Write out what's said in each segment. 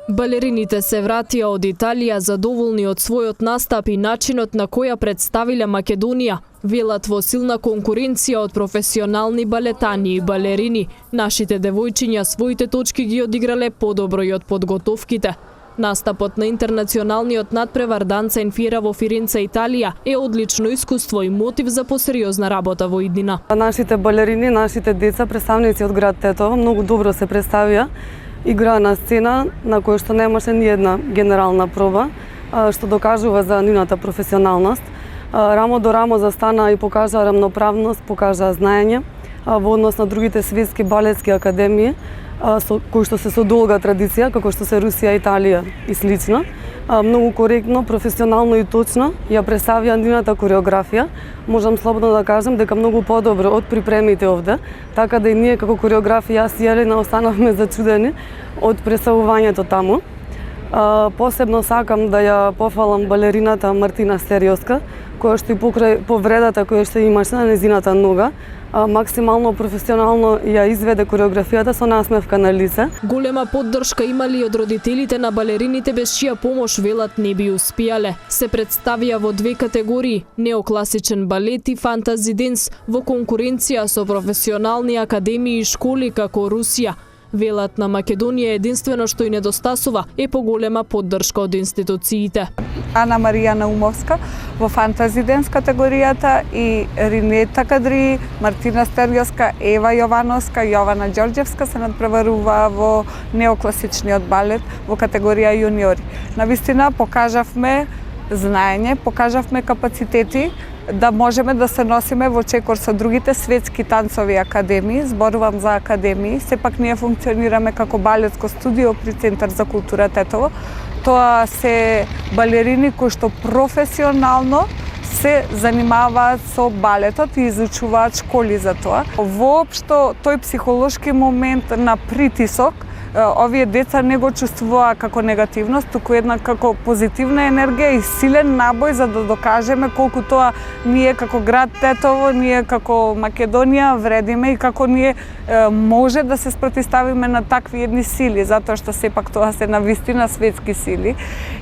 Балерините се вратија од Италија задоволни од својот настап и начинот на која представиле Македонија. Велат во силна конкуренција од професионални балетани и балерини, нашите девојчиња своите точки ги одиграле подобро и од подготовките. Настапот на интернационалниот надпревар Данца ин Фиера во Фиренца, Италија е одлично искуство и мотив за посериозна работа во иднина. Нашите балерини, нашите деца, представници од град Тетово, многу добро се представија. Игра на сцена на која што немаше ни една генерална проба, што докажува за нивната професионалност. Рамо до рамо застана и покажа рамноправност, покажа знаење во однос на другите светски балетски академии, кои што се со долга традиција, како што се Русија, Италија и слично. Многу коректно, професионално и точно ја представија нивната кореографија. Можам слободно да кажам дека многу подобро од припремите овде, така да и ние како кореографи, јас и Елена, останавме зачудени од представувањето таму. Посебно сакам да ја пофалам балерината Мартина Стериоска, која што и покрај повредата која што имаше на незината нога, максимално професионално ја изведе кореографијата со насмевка на лице. Голема поддршка имали од родителите на балерините, без чија помош велат не би успеале. Се представија во две категории: неокласичен балет и фантази денс во конкуренција со професионални академии и школи како Русија. Велат на Македонија единствено што и недостасува е поголема поддршка од институциите. Ана Марија Наумовска во фантази денс категоријата и Ринета Кадри, Мартина Стериоска, Ева Јовановска, Јована Ѓорѓевска се надпреварува во неокласичниот балет во категорија јуниори. Навистина покажавме знаење, покажавме капацитети да можеме да се носиме во чекор со другите светски танцови академии. Зборувам за академии, сепак ние функционираме како балетско студио при Центар за култура Тетово. Тоа се балерини кои што професионално се занимаваат со балетот и изучуваат школи за тоа. Воопшто тој психолошки момент на притисок овие деца не го чувствуваа како негативност, туку една како позитивна енергија и силен набој за да докажеме колку тоа ние како град Тетово, ние како Македонија вредиме и како ние може да се спротивставиме на такви едни сили, затоа што сепак тоа се навистина светски сили.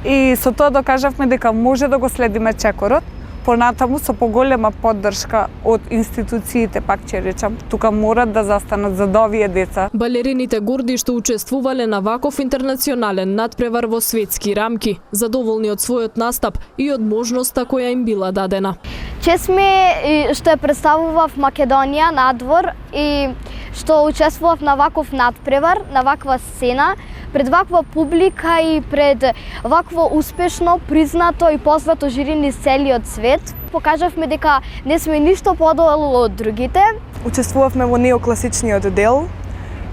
И со тоа докажавме дека може да го следиме чекорот, понатаму со поголема поддршка од институциите, пак ќе речам, тука морат да застанат за овие деца. Балерините горди што учествувале на ваков интернационален надпревар во светски рамки, задоволни од својот настап и од можноста која им била дадена. Чест ми што ја представував Македонија надвор и што учествував на ваков надпревар, на ваква сцена, пред ваква публика и пред вакво успешно, признато и познато жири низ целиот свет. Покажавме дека не сме ништо подолу од другите. Учествувавме во неокласичниот дел,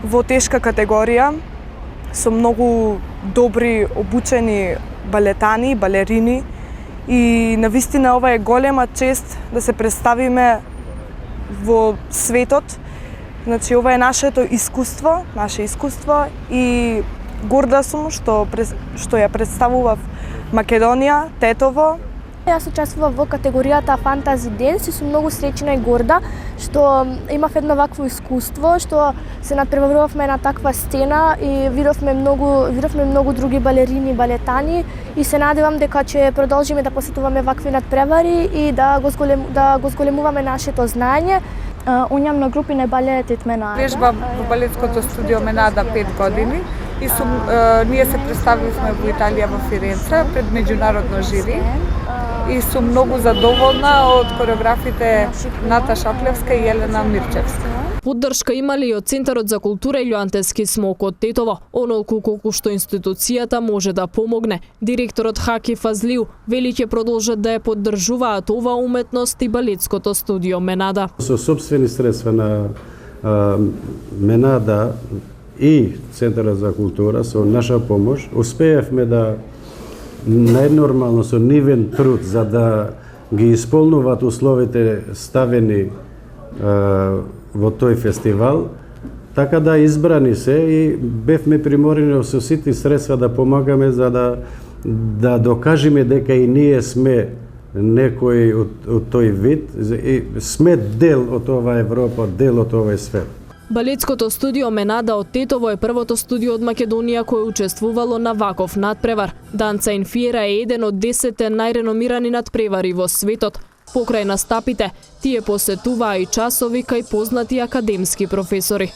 во тешка категорија, со многу добри обучени балетани, балерини и навистина ова е голема чест да се представиме во светот. Значи ова е наше искуство и горда сум што ја представував Македонија, Тетово. Јас учествував во категоријата Фантази денс и сум многу среќна и горда што имав едно вакво искуство, што се надпреварувавме на таква сцена и видовме многу други балерини и балетани и се надевам дека ќе продолжиме да посетуваме вакви надпревари и да го зголемуваме нашето знаење. Уњам на групи на балетит Менада. Вежбам во балетското студио Менада 5 години и ние се представивме во Италија во Фиренца пред меѓународно жири и сум многу задоволна од кореографите Ната Шаплевска и Елена Мирчевска. Поддршка имали и од Центарот за култура Илјуантески смок од Тетово, онолку колку што институцијата може да помогне. Директорот Хаки Фазлиу вели ќе продолжат да ја поддржуваат ова уметност и балетското студио Менада. Со сопствени средства на Менада и Центарот за култура, со наша помош, успеевме да најнормално со нивен труд за да ги исполнуваат условите ставени во тој фестивал, така да избрани се и бевме приморени со сите средства да помагаме за да докажеме дека и ние сме некој од тој вид и сме дел од оваа Европа, дел од овој свет. Балетското студио Менада од Тетово е првото студио од Македонија кое учествувало на ваков надпревар. Данца ин Фиера е еден од 10 најреномирани надпревари во светот. Покрај настапите, тие посетуваа и часови кај познати академски професори.